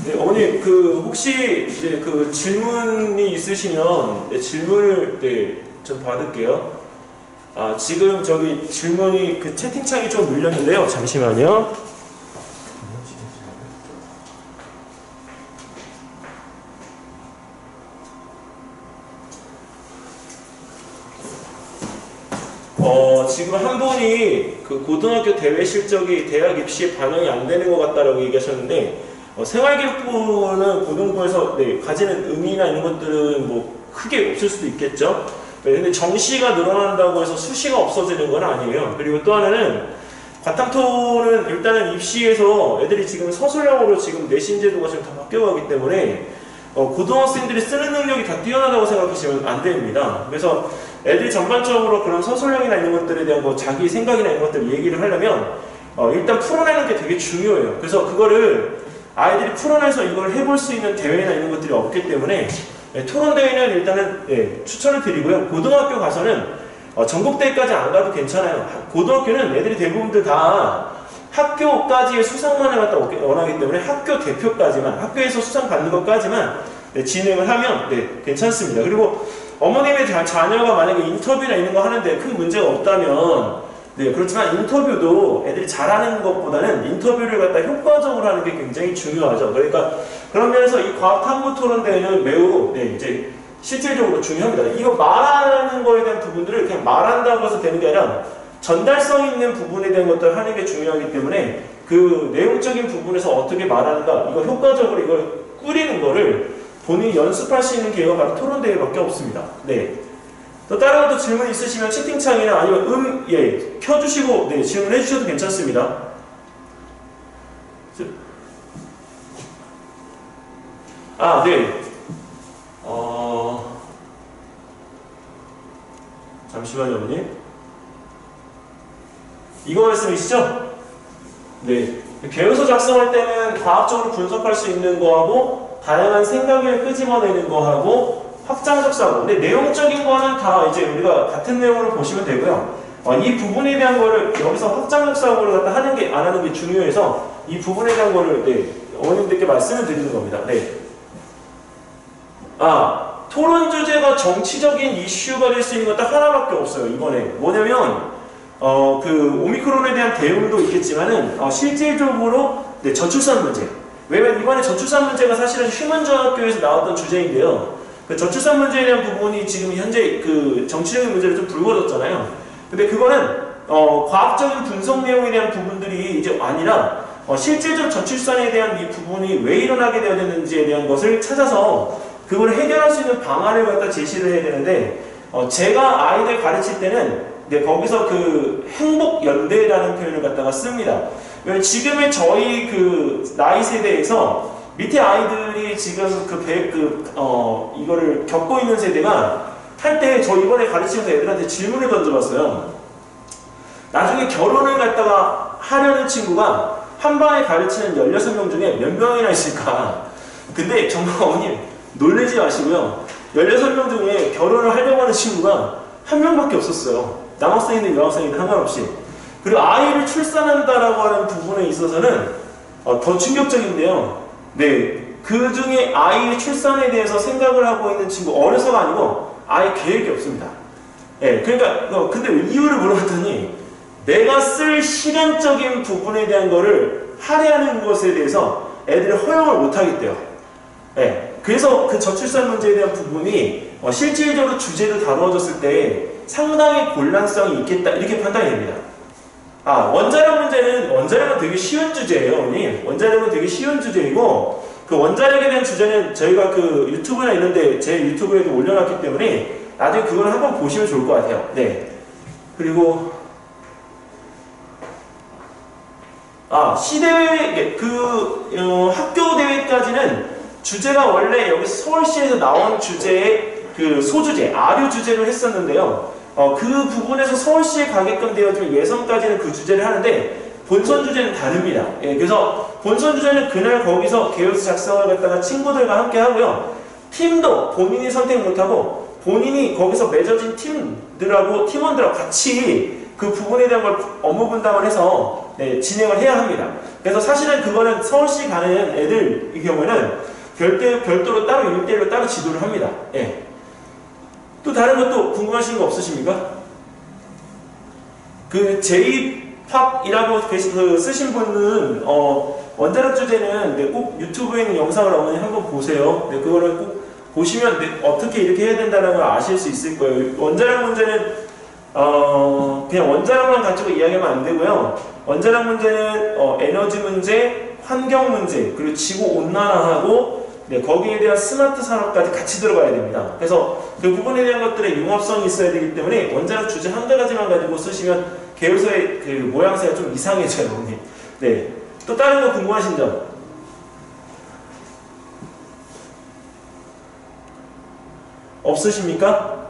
네, 어머니 그 혹시 이제 그 질문이 있으시면 네, 질문을 좀 받을게요. 아 지금 저기 질문이 그 채팅창이 좀 물렸는데요. 잠시만요. 지금 한 분이 그 고등학교 대외 실적이 대학 입시에 반영이 안 되는 것 같다라고 얘기하셨는데 생활기록부는 고등부에서 가지는 의미나 이런 것들은 뭐 크게 없을 수도 있겠죠. 근데 정시가 늘어난다고 해서 수시가 없어지는 건 아니에요. 그리고 또 하나는 과탐토는 일단은 입시에서 애들이 지금 서술형으로 지금 내신 제도가 지금 다 바뀌어가기 때문에 고등학생들이 쓰는 능력이 다 뛰어나다고 생각하시면 안 됩니다. 그래서 애들이 전반적으로 그런 서술형이나 이런 것들에 대한 뭐 자기 생각이나 이런 것들을 얘기를 하려면 일단 풀어내는 게 되게 중요해요. 그래서 그거를 아이들이 풀어내서 이걸 해볼 수 있는 대회나 이런 것들이 없기 때문에 토론대회는 일단은 추천을 드리고요. 고등학교 가서는 전국대회까지 안 가도 괜찮아요. 고등학교는 애들이 대부분들 다 학교까지의 수상만을 갖다 원하기 때문에 학교 대표까지만, 학교에서 수상 받는 것까지만 진행을 하면 괜찮습니다. 그리고 어머님의 자녀가 만약에 인터뷰나 이런 거 하는데 큰 문제가 없다면 그렇지만 인터뷰도 애들이 잘하는 것보다는 인터뷰를 갖다 효과적으로 하는 게 굉장히 중요하죠. 그러니까 그런 면에서 이 과학탐구 토론대회는 매우 이제 실질적으로 중요합니다. 이거 말하는 거에 대한 부분들을 그냥 말한다고 해서 되는 게 아니라 전달성 있는 부분에 대한 것들을 하는 게 중요하기 때문에 그 내용적인 부분에서 어떻게 말하는가, 이거 효과적으로 이걸 꾸리는 거를 본인이 연습할 수 있는 기회가 바로 토론대회밖에 없습니다. 또 다른 것도 질문 있으시면 채팅창이나 아니면 켜주시고 질문해 주셔도 괜찮습니다. 잠시만요, 어머님. 이거 말씀이시죠? 계획서 작성할 때는 과학적으로 분석할 수 있는 거하고 다양한 생각을 끄집어내는 거하고 확장적 사고. 근데 내용적인 거는 다 이제 우리가 같은 내용으로 보시면 되고요. 이 부분에 대한 거를 여기서 확장적 사고를 갖다 하는 게 안 하는 게 중요해서 이 부분에 대한 거를 어머님들께 말씀을 드리는 겁니다. 토론 주제가 정치적인 이슈가 될 수 있는 건 딱 하나밖에 없어요. 이번에 뭐냐면 그 오미크론에 대한 대응도 있겠지만은 실질적으로 저출산 문제. 왜냐면 이번에 저출산 문제가 사실은 휴먼저학교에서 나왔던 주제인데요. 그 저출산 문제에 대한 부분이 지금 현재 그 정치적인 문제로 좀 불거졌잖아요. 근데 그거는 과학적인 분석 내용에 대한 부분들이 이제 아니라 실질적 저출산에 대한 이 부분이 왜 일어나게 되었는지에 대한 것을 찾아서 그걸 해결할 수 있는 방안을 갖다 제시를 해야 되는데 제가 아이들 가르칠 때는 거기서 그 행복연대라는 표현을 갖다가 씁니다. 왜냐면 지금의 저희 그 나이 세대에서 밑에 아이들이 지금 이거를 겪고 있는 세대가 할 때 저 이번에 가르치면서 애들한테 질문을 던져봤어요. 나중에 결혼을 갖다가 하려는 친구가 한 방에 가르치는 16명 중에 몇 명이나 있을까? 근데 정말 어머님 놀라지 마시고요. 16명 중에 결혼을 하려고 하는 친구가 한 명밖에 없었어요. 남학생이든 여학생이든 상관없이. 그리고 아이를 출산한다라고 하는 부분에 있어서는 더 충격적인데요. 그 중에 아이의 출산에 대해서 생각을 하고 있는 친구, 어려서가 아니고 아예 계획이 없습니다. 그러니까 근데 이유를 물어봤더니 내가 쓸 시간적인 부분에 대한 거를 할애하는 것에 대해서 애들이 허용을 못 하겠대요. 그래서 그 저출산 문제에 대한 부분이 실질적으로 주제로 다루어졌을 때 상당히 곤란성이 있겠다 이렇게 판단이 됩니다. 원자력 문제는 원자력은 되게 쉬운 주제예요, 어머니. 원자력은 되게 쉬운 주제이고 그 원자력에 대한 주제는 저희가 그 유튜브나 이런데 제 유튜브에도 올려놨기 때문에 나중에 그걸 한번 보시면 좋을 것 같아요. 그리고 시대회 학교 대회까지는 주제가 원래 여기 서울시에서 나온 주제의 그 소주제, 아류 주제로 했었는데요. 그 부분에서 서울시에 가게끔 되어지면 예선까지는 그 주제를 하는데 본선 주제는 다릅니다. 그래서 본선 주제는 그날 거기서 계획서 작성을 갖다가 친구들과 함께 하고요. 팀도 본인이 선택 못하고 본인이 거기서 맺어진 팀들하고 팀원들하고 같이 그 부분에 대한 걸 업무 분담을 해서 네, 진행을 해야 합니다. 그래서 사실은 그거는 서울시 가는 애들 이 경우에는 별도로 따로 1대1로 따로 지도를 합니다. 예. 또 다른 것도 궁금하신 거 없으십니까? 그 J-POP이라고 쓰신 분은 원자력 주제는 네, 꼭 유튜브에 있는 영상을 어머니 한번 보세요. 네, 그거를 꼭 보시면 네, 어떻게 이렇게 해야 된다는 걸 아실 수 있을 거예요. 원자력 문제는 그냥 원자력만 가지고 이야기하면 안 되고요. 원자력 문제는 에너지 문제, 환경 문제, 그리고 지구 온난화하고 네, 거기에 대한 스마트 산업까지 같이 들어가야 됩니다. 그래서 그 부분에 대한 것들의 융합성이 있어야 되기 때문에 원자력 주제 한 가지만 가지고 쓰시면 계열서의 그 모양새가 좀 이상해져요. 네. 또 다른 거 궁금하신 점? 없으십니까?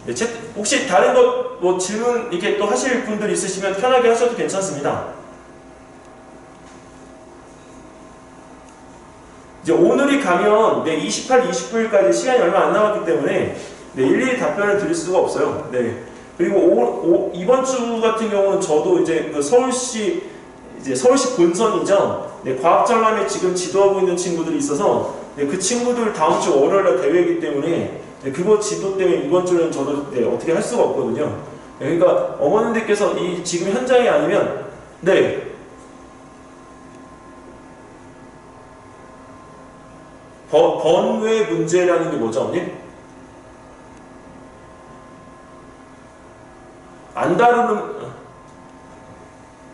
네, 혹시 다른 거 뭐 질문 이렇게 또 하실 분들 있으시면 편하게 하셔도 괜찮습니다. 이제 오늘이 가면 네, 28, 29일까지 시간이 얼마 안 남았기 때문에 네, 일일이 답변을 드릴 수가 없어요. 네. 그리고 이번 주 같은 경우는 저도 이제 그 서울시 본선이죠. 네, 과학전람회 지금 지도하고 있는 친구들이 있어서 네, 그 친구들 다음 주 월요일날 대회이기 때문에 네, 그거 지도 때문에 이번 주는 저도 네, 어떻게 할 수가 없거든요. 네, 그러니까 어머님들께서 지금 현장이 아니면 네. 번외 문제라는 게 뭐죠, 어머님? 안 다루는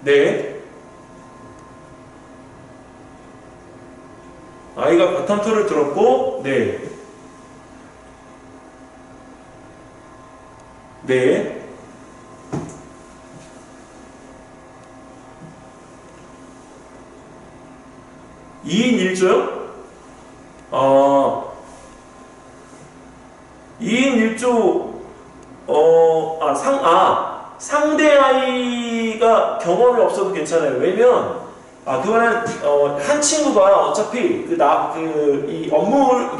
네. 아이가 과탐토를 들었고 네. 네. 2인 1조요? 2인 1조 상대 아이가 경험이 없어도 괜찮아요. 왜냐면 그거는 한 친구가 어차피 이 업무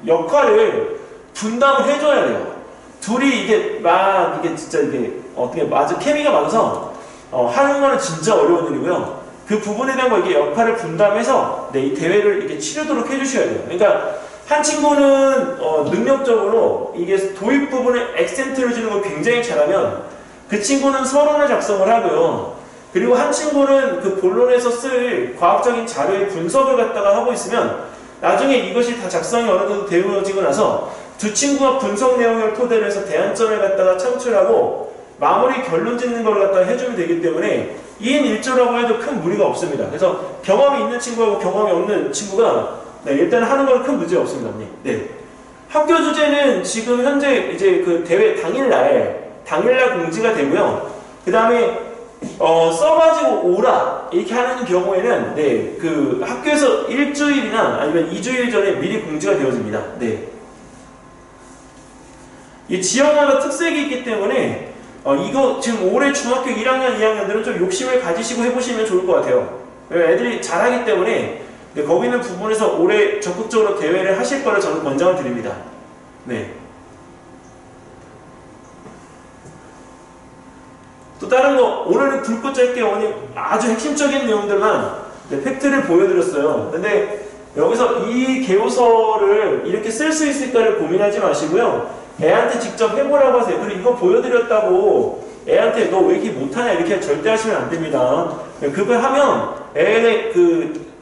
역할을 분담을 해줘야 돼요. 둘이 이게 진짜 이게 어떻게 맞아 케미가 맞아서 하는 거는 진짜 어려운 일이고요. 그 부분에 대한 거 이게 역할을 분담해서 네, 이 대회를 이렇게 치르도록 해주셔야 돼요. 그러니까 한 친구는 능력적으로 이게 도입 부분에 액센트를 주는 걸 굉장히 잘하면 그 친구는 서론을 작성을 하고요. 그리고 한 친구는 그 본론에서 쓸 과학적인 자료의 분석을 갖다가 하고 있으면 나중에 이것이 다 작성이 어느 정도 되어지고 나서 두 친구가 분석 내용을 토대로 해서 대안점을 갖다가 창출하고 마무리 결론 짓는 걸 갖다가 해주면 되기 때문에 2인 1조라고 해도 큰 무리가 없습니다. 그래서 경험이 있는 친구하고 경험이 없는 친구가 네, 일단 하는 건 큰 문제 없습니다. 네. 학교 주제는 지금 현재 이제 그 대회 당일날 공지가 되고요. 그 다음에 써가지고 오라 이렇게 하는 경우에는 네, 그 학교에서 일주일이나 아니면 2주일 전에 미리 공지가 되어집니다. 네. 이 지역마다 특색이 있기 때문에 이거 지금 올해 중학교 1학년, 2학년들은 좀 욕심을 가지시고 해보시면 좋을 것 같아요. 애들이 잘하기 때문에 네, 거기 있는 부분에서 올해 적극적으로 대회를 하실 거를 저는 권장을 드립니다. 네. 또 다른 거 오늘은 굵고 짧게 어머니 아주 핵심적인 내용들만 네, 팩트를 보여드렸어요. 근데 여기서 이 개요서를 이렇게 쓸 수 있을까를 고민하지 마시고요. 애한테 직접 해보라고 하세요. 그리고 이거 보여드렸다고 애한테 너 왜 이렇게 못하냐 이렇게 절대 하시면 안 됩니다. 그걸 하면 애의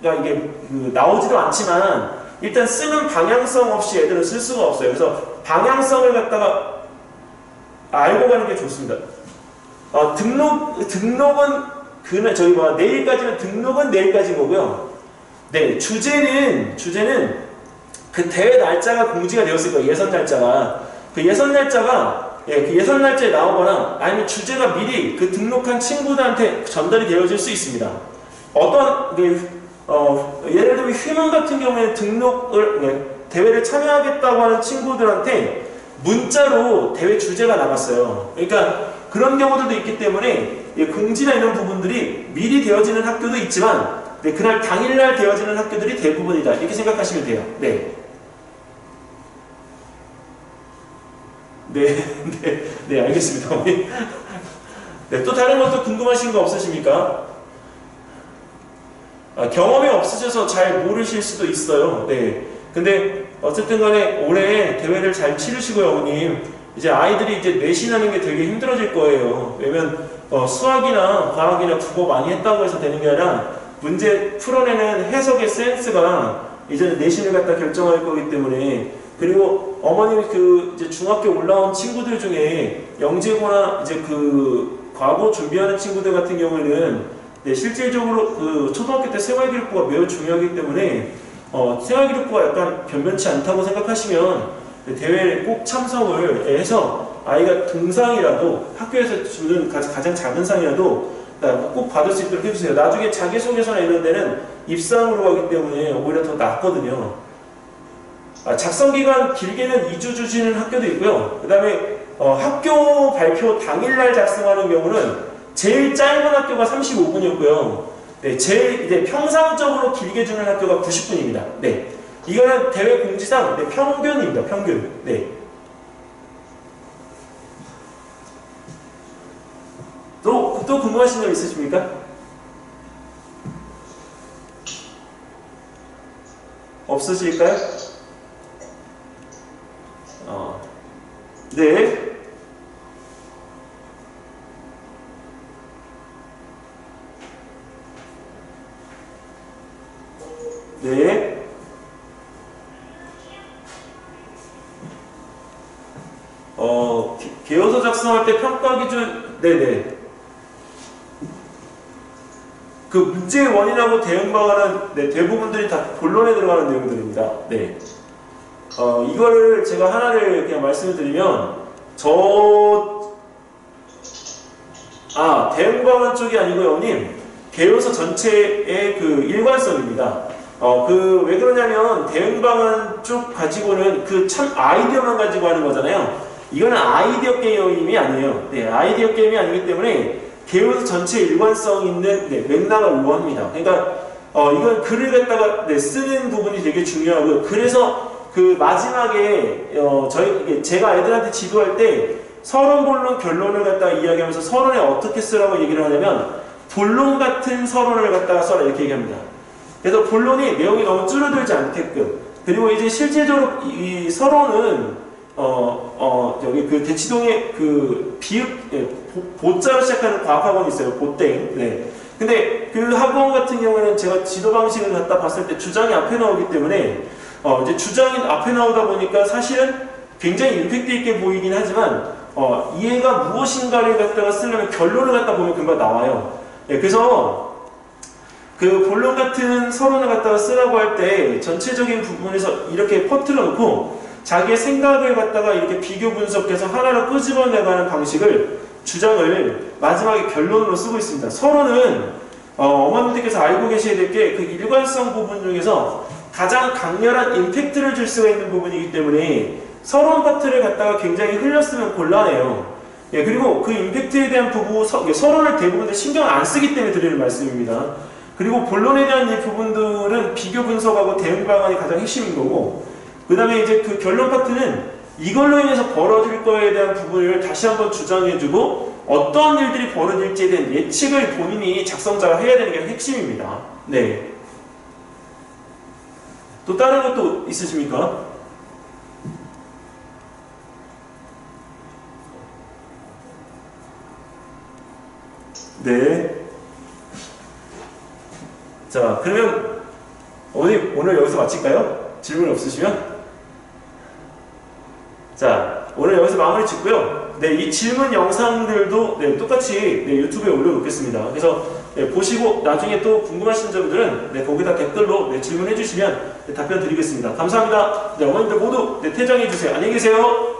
이게 나오지도 않지만 일단 쓰는 방향성 없이 애들은 쓸 수가 없어요. 그래서 방향성을 갖다가 알고 가는 게 좋습니다. 등록은 내일까지는 등록은 내일까지인 거고요. 네, 주제는 그 대회 날짜가 공지가 되었을 거예요. 예선 날짜가. 그 예선 날짜에 나오거나 아니면 주제가 미리 그 등록한 친구들한테 전달이 되어질 수 있습니다. 예를 들면 휴먼 같은 경우에 대회를 참여하겠다고 하는 친구들한테 문자로 대회 주제가 나갔어요. 그러니까 그런 경우들도 있기 때문에 공지나 이런 부분들이 미리 되어지는 학교도 있지만 그날 당일날 되어지는 학교들이 대부분이다. 이렇게 생각하시면 돼요. 네. 네, 알겠습니다. 네, 또 다른 것도 궁금하신 거 없으십니까? 경험이 없으셔서 잘 모르실 수도 있어요. 네. 근데 어쨌든 간에 올해 대회를 잘 치르시고요, 어머님. 이제 아이들이 이제 내신하는 게 되게 힘들어질 거예요. 왜냐면 수학이나 과학이나 국어 많이 했다고 해서 되는 게 아니라 문제 풀어내는 해석의 센스가 이제 내신을 갖다 결정할 거기 때문에, 그리고 어머님이 그 이제 중학교 올라온 친구들 중에 영재고나 이제 그 과거 준비하는 친구들 같은 경우에는 네, 실질적으로 그 초등학교 때 생활기록부가 매우 중요하기 때문에 생활기록부가 약간 변변치 않다고 생각하시면 대회에 꼭 참석을 해서 아이가 등상이라도 학교에서 주는 가장 작은 상이라도 꼭 받을 수 있도록 해주세요. 나중에 자기소개서나 이런 데는 입상으로 가기 때문에 오히려 더 낫거든요. 작성기간 길게는 2주 주시는 학교도 있고요. 그 다음에 학교 발표 당일날 작성하는 경우는 제일 짧은 학교가 35분이었고요. 네, 제일 이제 평상적으로 길게 주는 학교가 90분입니다. 네, 이거는 대회 공지상 네, 평균입니다. 평균. 네. 또 궁금하신 점 있으십니까? 없으실까요? 네. 네. 개요서 작성할 때 평가 기준, 네네. 그 문제의 원인하고 대응 방안은 네, 대부분들이 다 본론에 들어가는 내용들입니다. 네. 이거를 제가 하나를 그냥 말씀을 드리면, 대응 방안 쪽이 아니고요, 어머님. 개요서 전체의 그 일관성입니다. 왜 그러냐면, 대응 방안 쪽 가지고는 그 참 아이디어만 가지고 하는 거잖아요. 이거는 아이디어 게임이 아니에요. 네, 아이디어 게임이 아니기 때문에 개요서 전체의 일관성 있는 네, 맥락을 요구합니다. 그러니까, 이건 글을 갖다가 네, 쓰는 부분이 되게 중요하고요. 그래서 그 마지막에, 제가 애들한테 지도할 때 서론, 본론, 결론을 갖다가 이야기하면서 서론에 어떻게 쓰라고 얘기를 하냐면, 본론 같은 서론을 갖다가 써라 이렇게 얘기합니다. 그래서 본론이 내용이 너무 줄어들지 않게끔, 그리고 이제 실제적으로 이 서론은 여기 그 대치동에 그 비읍 보자로 시작하는 과학학원이 있어요. 보땡. 네. 근데 그 학원 같은 경우에는 제가 지도 방식을 갖다 봤을 때 주장이 앞에 나오기 때문에 이제 주장이 앞에 나오다 보니까 사실은 굉장히 임팩트 있게 보이긴 하지만 이해가 무엇인가를 갖다가 쓰려면 결론을 갖다 보면 금방 나와요. 네, 그래서 그 본론 같은 서론을 갖다가 쓰라고 할 때 전체적인 부분에서 이렇게 퍼뜨려 놓고 자기의 생각을 갖다가 이렇게 비교 분석해서 하나로 끄집어내가는 방식을 주장을 마지막에 결론으로 쓰고 있습니다. 서론은 어머님들께서 알고 계셔야 될 게 그 일관성 부분 중에서 가장 강렬한 임팩트를 줄 수가 있는 부분이기 때문에 서론 파트를 갖다가 굉장히 흘렸으면 곤란해요. 예, 그리고 그 임팩트에 대한 부분, 서론을 대부분 신경 안 쓰기 때문에 드리는 말씀입니다. 그리고 본론에 대한 이 부분들은 비교 분석하고 대응 방안이 가장 핵심인 거고, 그 다음에 이제 그 결론 파트는 이걸로 인해서 벌어질 거에 대한 부분을 다시 한번 주장해주고 어떤 일들이 벌어질지에 대한 예측을 본인이 작성자가 해야 되는 게 핵심입니다. 네. 또 다른 것도 있으십니까? 네. 자, 그러면 오늘 여기서 마칠까요? 질문 없으시면? 자, 오늘 여기서 마무리 짓고요. 네, 이 질문 영상들도 네, 똑같이 네, 유튜브에 올려놓겠습니다. 그래서 네, 보시고 나중에 또 궁금하신 점들은 네, 거기다 댓글로 네, 질문해 주시면 네, 답변 드리겠습니다. 감사합니다. 네, 어머님들 모두 네, 퇴장해 주세요. 안녕히 계세요.